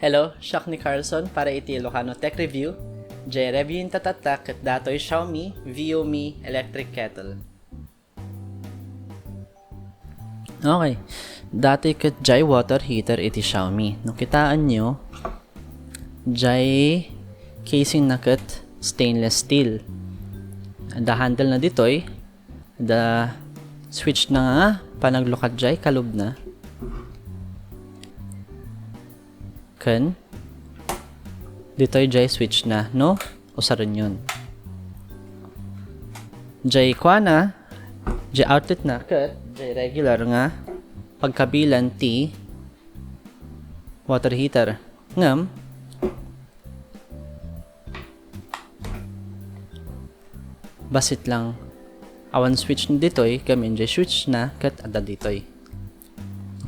Hello, Shak ni Carlson para iti Ilocano Tech Review. Jay review yung tatatak at datoy Xiaomi Viomi electric kettle. Okay, datoy kat jay water heater iti Xiaomi. No kitaan nyo, jay casing na kat stainless steel. The handle na ditoy, the switch na nga panaglukat jay kalub na. Kan ditoy jay switch na no usaron yun jay na jay outlet na kat jay regular nga pagkabilan ti water heater ngam basit lang awan switch na ditoy gamin jay switch na kat ada ditoy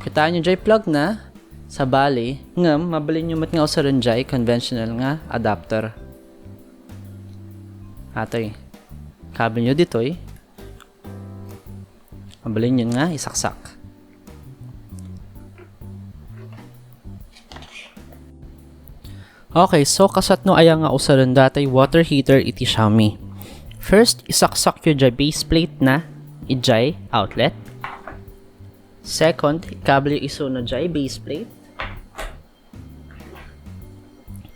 kitaan nyo jay plug na sa bali, ngam, mabalin nyo mat nga usaran jay conventional nga adapter. Atoy, kabel nyo ditoy, mabalin nyo nga isaksak. Okay, so kasat no aya nga usaran datay water heater iti Xiaomi. First, isaksak nyo jay base plate na ijay outlet. Second, kabel iso na jay base plate.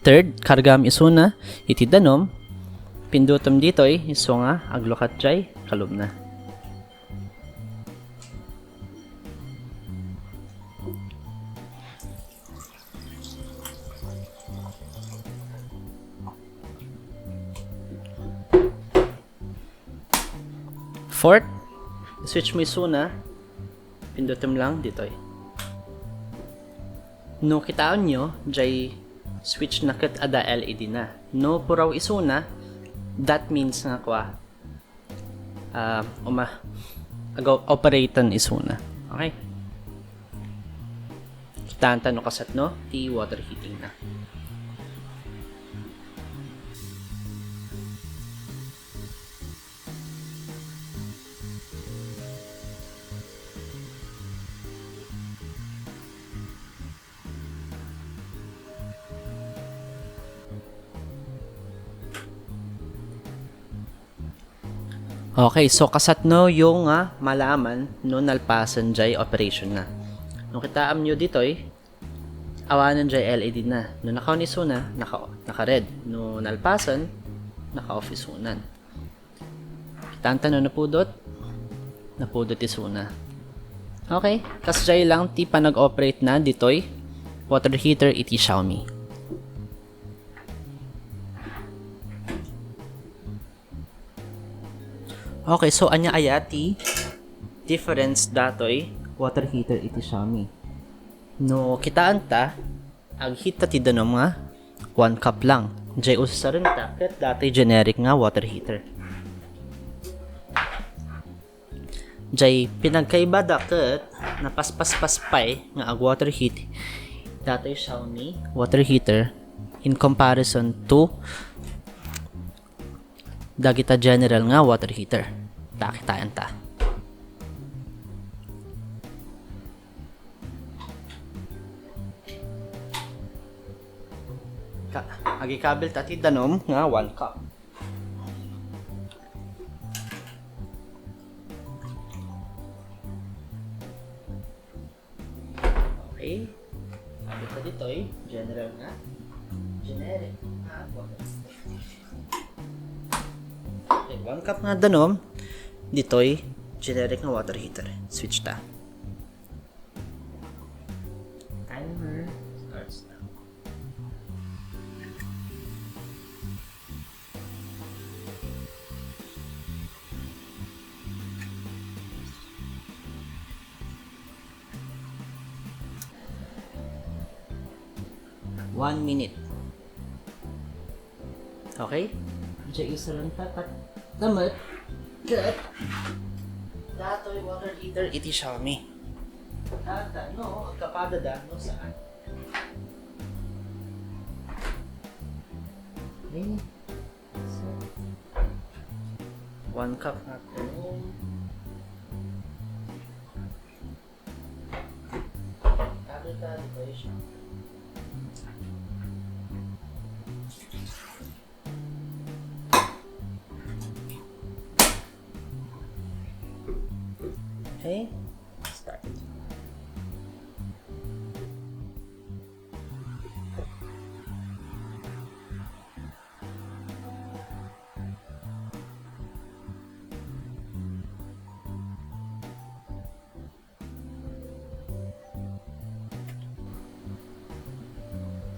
Third, kargam iso na iti danom, pindutom ditoy iso nga aglukat jay kalub na. Fourth, switch mo iso na, pindutom lang ditoy. No kitaan nyo jay switch na kat ada LED na. No puraw isuna, that means nga kwa operatan isuna. Okay? Kitanta no kasat no, ti water heating na. Okay, so kasat no yung malaman no nalpasan jay operation na. No kitaam nyo ditoy, awanan jay LED na. No naka-on iso na, naka-red. No nalpasan, naka-off isunan. Kitanta no napudot iso na. Okay, kas jay lang ti pa nag-operate na ditoy water heater iti Xiaomi. Okay, so anya ayati difference datoy water heater iti Xiaomi. No kitaan ta ag hita ti danom nga 1 cup lang. Jay usaran ta ket datoy generic nga water heater. Jay pinagkaiba da ket napaspas-paspay nga ag water heat datoy Xiaomi water heater in comparison to dagita general nga water heater. Takitaan ta. Agi kabel ta ti danom nga 1 cup. Okay. Kabel ta ditoy general nga. Generic nga water heater. 1 cup nga danom ditoy generic nga water heater. Switch ta. Timer starts now. One minute. Okay? Diyan isa lang tatat. Damat. Kat. Datoy water heater iti Xiaomi. Tata, no? Kapada da, no? Saan? Okay. So, 1 cup na ito. Kabel ta, dito siya. Okay, start.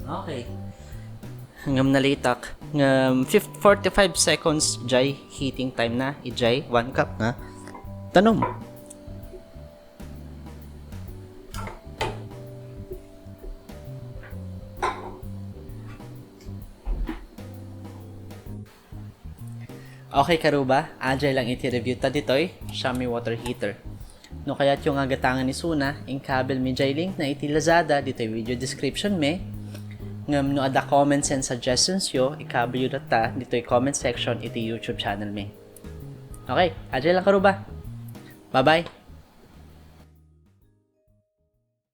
Okay. Ngam nalitak. Ngam 45 seconds jay heating time na. I-jay 1 cup na. Tanom. Okay karuba, ajay lang iti-review ta ditoy, Xiaomi water heater. No kaya't yung agatangan ni Suna, in kabel mi jay link na iti Lazada, dito'y video description me. Ngam no ada comments and suggestions yo, ikabel yun ta, dito'y comment section iti YouTube channel me. Okay, ajay lang karuba. Bye-bye!